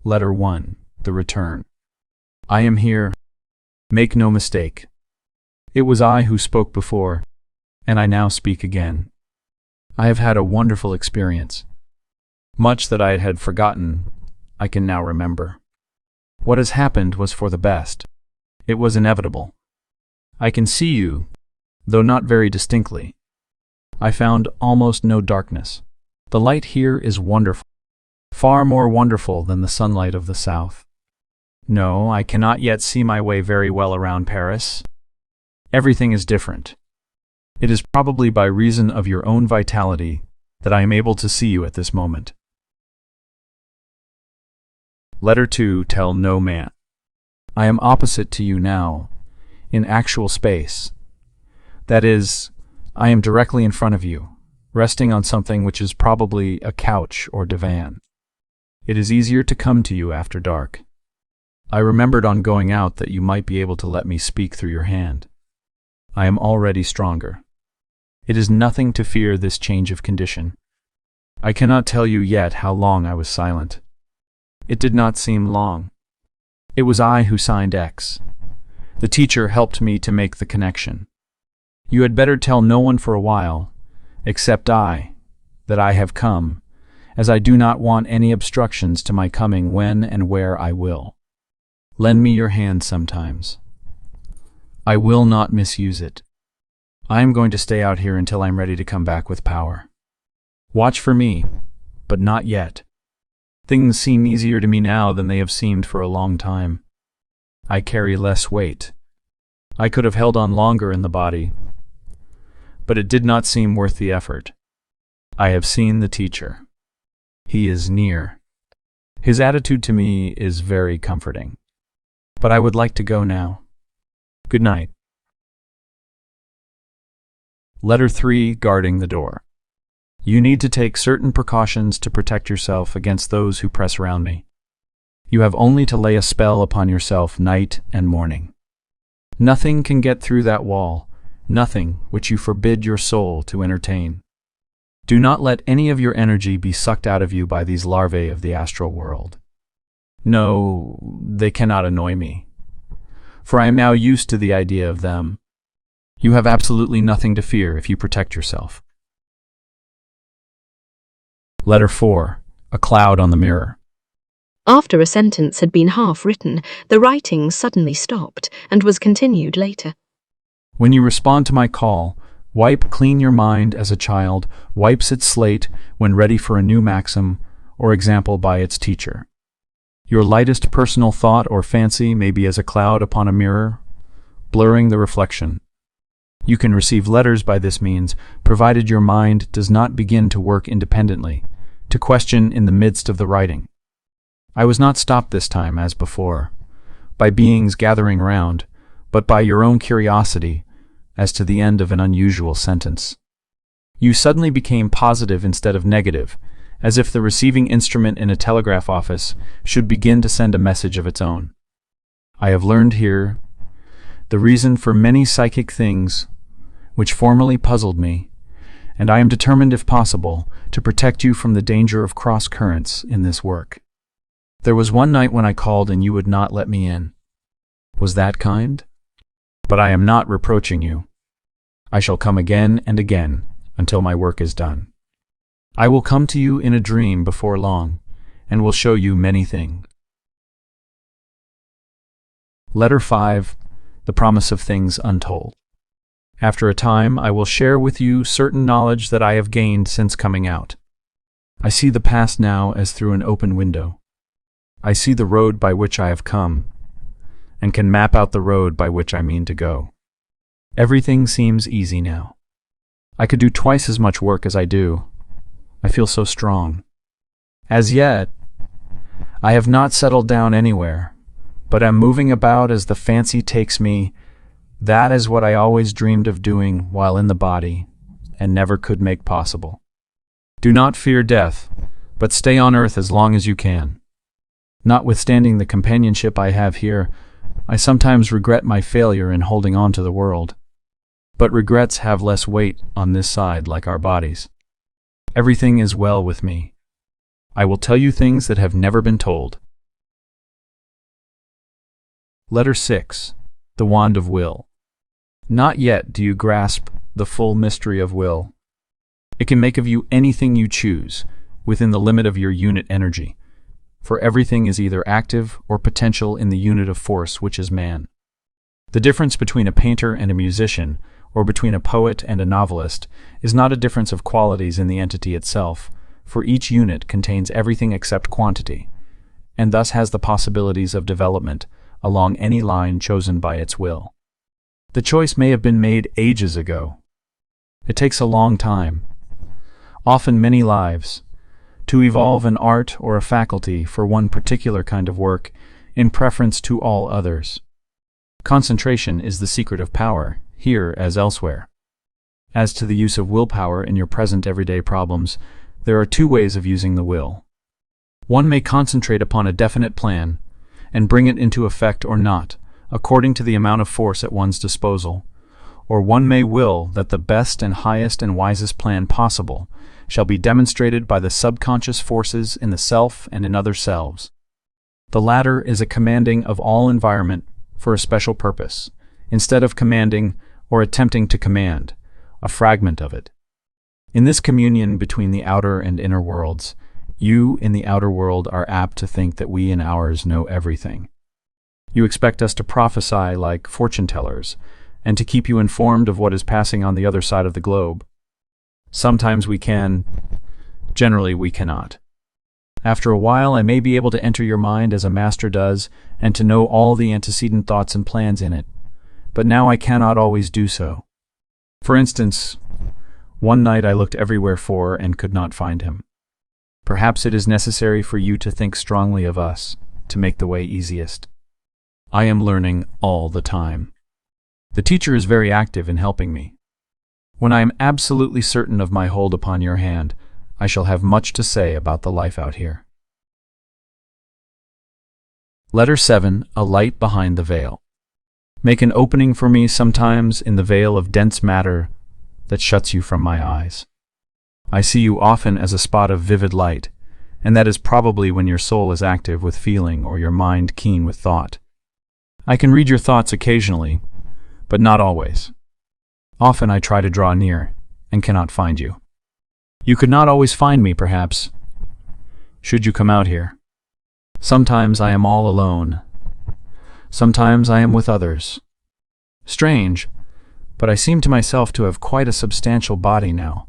Letter 1. The Return. I am here. Make no mistake. It was I who spoke before, and I now speak again. I have had a wonderful experience. Much that I had forgotten, I can now remember. What has happened was for the best. It was inevitable. I can see you, though not very distinctly. I found almost no darkness. The light here is wonderful, far more wonderful than the sunlight of the south. No, I cannot yet see my way very well around Paris. Everything is different. It is probably by reason of your own vitality that I am able to see you at this moment. Letter 2. Tell no man. I am opposite to you now, in actual space. That is, I am directly in front of you, resting on something which is probably a couch or divan. It is easier to come to you after dark. I remembered on going out that you might be able to let me speak through your hand. I am already stronger. It is nothing to fear this change of condition. I cannot tell you yet how long I was silent. It did not seem long. It was I who signed X. The teacher helped me to make the connection. You had better tell no one for a while, except I, that I have come, as I do not want any obstructions to my coming when and where I will. Lend me your hand sometimes. I will not misuse it. I am going to stay out here until I am ready to come back with power. Watch for me, but not yet. Things seem easier to me now than they have seemed for a long time. I carry less weight. I could have held on longer in the body, but it did not seem worth the effort. I have seen the teacher. He is near. His attitude to me is very comforting. But I would like to go now. Good night. Letter 3. Guarding the door. You need to take certain precautions to protect yourself against those who press around me. You have only to lay a spell upon yourself night and morning. Nothing can get through that wall, nothing which you forbid your soul to entertain. Do not let any of your energy be sucked out of you by these larvae of the astral world. No, they cannot annoy me, for I am now used to the idea of them. You have absolutely nothing to fear if you protect yourself. Letter 4. A cloud on the mirror. After a sentence had been half written, the writing suddenly stopped and was continued later. When you respond to my call, wipe clean your mind as a child wipes its slate when ready for a new maxim or example by its teacher. Your lightest personal thought or fancy may be as a cloud upon a mirror, blurring the reflection. You can receive letters by this means, provided your mind does not begin to work independently, to question in the midst of the writing. I was not stopped this time, as before, by beings gathering round, but by your own curiosity as to the end of an unusual sentence. You suddenly became positive instead of negative, as if the receiving instrument in a telegraph office should begin to send a message of its own. I have learned here the reason for many psychic things which formerly puzzled me, and I am determined, if possible, to protect you from the danger of cross currents in this work. There was one night when I called and you would not let me in. Was that kind? But I am not reproaching you. I shall come again and again until my work is done. I will come to you in a dream before long, and will show you many things. Letter 5. The Promise of Things Untold. After a time, I will share with you certain knowledge that I have gained since coming out. I see the past now as through an open window. I see the road by which I have come, and can map out the road by which I mean to go. Everything seems easy now. I could do twice as much work as I do. I feel so strong. As yet, I have not settled down anywhere, but am moving about as the fancy takes me. That is what I always dreamed of doing while in the body, and never could make possible. Do not fear death, but stay on earth as long as you can. Notwithstanding the companionship I have here, I sometimes regret my failure in holding on to the world. But regrets have less weight on this side, like our bodies. Everything is well with me. I will tell you things that have never been told. Letter 6. The Wand of Will. Not yet do you grasp the full mystery of will. It can make of you anything you choose, within the limit of your unit energy, for everything is either active or potential in the unit of force which is man. The difference between a painter and a musician, or between a poet and a novelist, is not a difference of qualities in the entity itself, for each unit contains everything except quantity, and thus has the possibilities of development along any line chosen by its will. The choice may have been made ages ago. It takes a long time, often many lives, to evolve an art or a faculty for one particular kind of work in preference to all others. Concentration is the secret of power, here as elsewhere. As to the use of willpower in your present everyday problems, there are two ways of using the will. One may concentrate upon a definite plan and bring it into effect or not, according to the amount of force at one's disposal, or one may will that the best and highest and wisest plan possible shall be demonstrated by the subconscious forces in the self and in other selves. The latter is a commanding of all environment for a special purpose, instead of commanding or attempting to command, a fragment of it. In this communion between the outer and inner worlds, you in the outer world are apt to think that we in ours know everything. You expect us to prophesy like fortune-tellers, and to keep you informed of what is passing on the other side of the globe. Sometimes we can, generally we cannot. After a while I may be able to enter your mind as a master does, and to know all the antecedent thoughts and plans in it, but now I cannot always do so. For instance, one night I looked everywhere for and could not find him. Perhaps it is necessary for you to think strongly of us, to make the way easiest. I am learning all the time. The teacher is very active in helping me. When I am absolutely certain of my hold upon your hand, I shall have much to say about the life out here. Letter 7. A Light Behind the Veil. Make an opening for me sometimes in the veil of dense matter that shuts you from my eyes. I see you often as a spot of vivid light, and that is probably when your soul is active with feeling or your mind keen with thought. I can read your thoughts occasionally, but not always. Often I try to draw near and cannot find you. You could not always find me, perhaps, should you come out here. Sometimes I am all alone. Sometimes I am with others. Strange, but I seem to myself to have quite a substantial body now,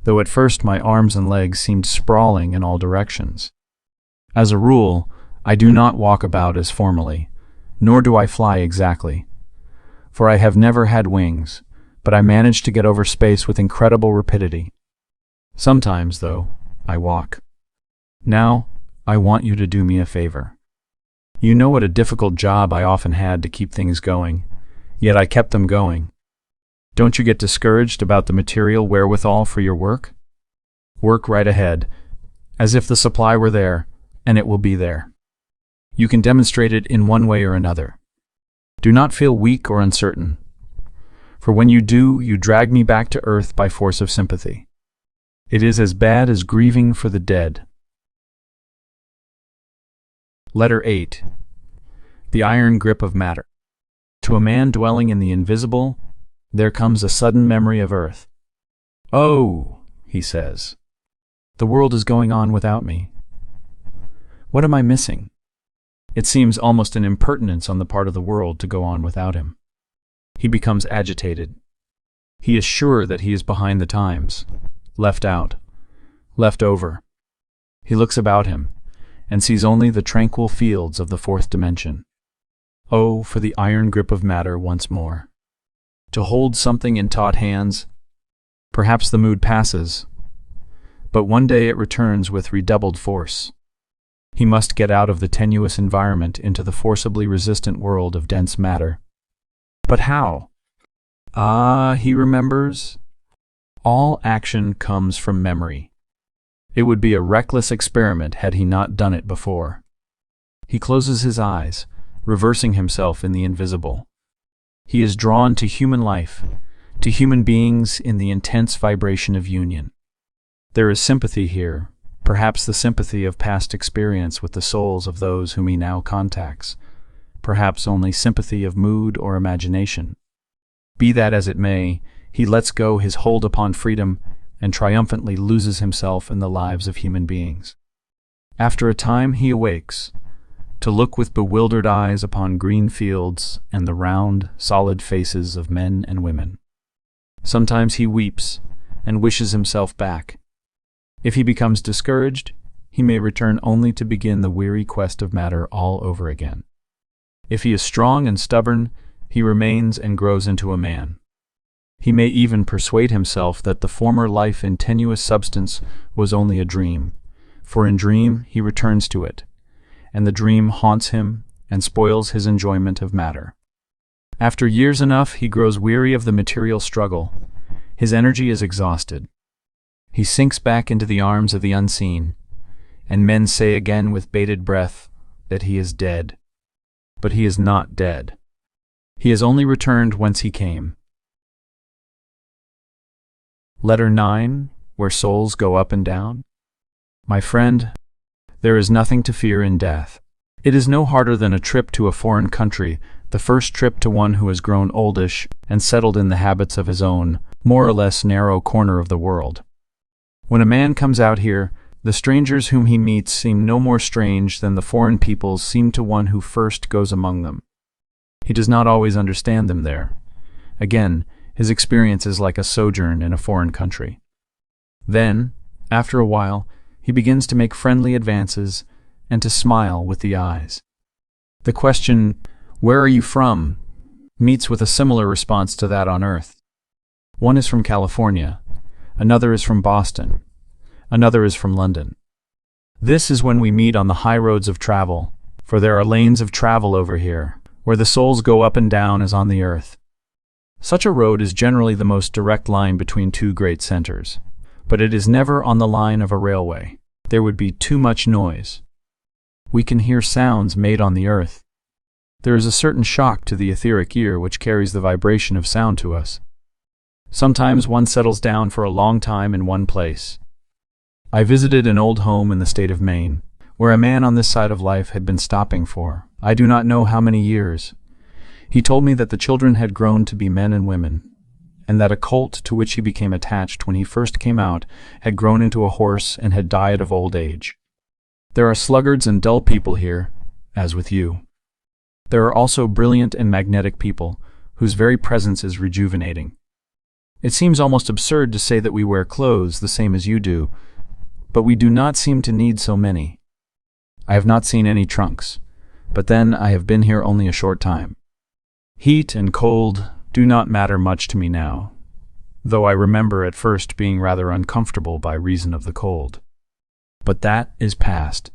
though at first my arms and legs seemed sprawling in all directions. As a rule, I do not walk about as formerly, nor do I fly exactly, for I have never had wings, but I manage to get over space with incredible rapidity. Sometimes, though, I walk. Now, I want you to do me a favor. You know what a difficult job I often had to keep things going, yet I kept them going. Don't you get discouraged about the material wherewithal for your work? Work right ahead, as if the supply were there, and it will be there. You can demonstrate it in one way or another. Do not feel weak or uncertain, for when you do, you drag me back to earth by force of sympathy. It is as bad as grieving for the dead. Letter 8. The Iron Grip of Matter. To a man dwelling in the invisible, there comes a sudden memory of earth. Oh, he says, the world is going on without me. What am I missing? It seems almost an impertinence on the part of the world to go on without him. He becomes agitated. He is sure that he is behind the times, left out, left over. He looks about him and sees only the tranquil fields of the fourth dimension. Oh, for the iron grip of matter once more. To hold something in taut hands. Perhaps the mood passes, but one day it returns with redoubled force. He must get out of the tenuous environment into the forcibly resistant world of dense matter. But how? Ah, he remembers. All action comes from memory. It would be a reckless experiment had he not done it before. He closes his eyes, reversing himself in the invisible. He is drawn to human life, to human beings in the intense vibration of union. There is sympathy here, perhaps the sympathy of past experience with the souls of those whom he now contacts, perhaps only sympathy of mood or imagination. Be that as it may, he lets go his hold upon freedom and triumphantly loses himself in the lives of human beings. After a time he awakes, to look with bewildered eyes upon green fields and the round, solid faces of men and women. Sometimes he weeps and wishes himself back. If he becomes discouraged, he may return only to begin the weary quest of matter all over again. If he is strong and stubborn, he remains and grows into a man. He may even persuade himself that the former life in tenuous substance was only a dream, for in dream he returns to it, and the dream haunts him and spoils his enjoyment of matter. After years enough, he grows weary of the material struggle. His energy is exhausted. He sinks back into the arms of the unseen, and men say again with bated breath that he is dead. But he is not dead. He has only returned whence he came. Letter 9, where souls go up and down. My friend, there is nothing to fear in death. It is no harder than a trip to a foreign country, the first trip to one who has grown oldish and settled in the habits of his own, more or less narrow corner of the world. When a man comes out here, the strangers whom he meets seem no more strange than the foreign peoples seem to one who first goes among them. He does not always understand them there. Again, his experience is like a sojourn in a foreign country. Then, after a while, he begins to make friendly advances and to smile with the eyes. The question, "Where are you from?" meets with a similar response to that on Earth. One is from California, another is from Boston, another is from London. This is when we meet on the high roads of travel, for there are lanes of travel over here, where the souls go up and down as on the earth. Such a road is generally the most direct line between two great centers, but it is never on the line of a railway. There would be too much noise. We can hear sounds made on the earth. There is a certain shock to the etheric ear which carries the vibration of sound to us. Sometimes one settles down for a long time in one place. I visited an old home in the state of Maine, where a man on this side of life had been stopping for, I do not know how many years. He told me that the children had grown to be men and women, and that a colt to which he became attached when he first came out had grown into a horse and had died of old age. There are sluggards and dull people here, as with you. There are also brilliant and magnetic people, whose very presence is rejuvenating. It seems almost absurd to say that we wear clothes the same as you do, but we do not seem to need so many. I have not seen any trunks, but then I have been here only a short time. Heat and cold do not matter much to me now, though I remember at first being rather uncomfortable by reason of the cold. But that is past.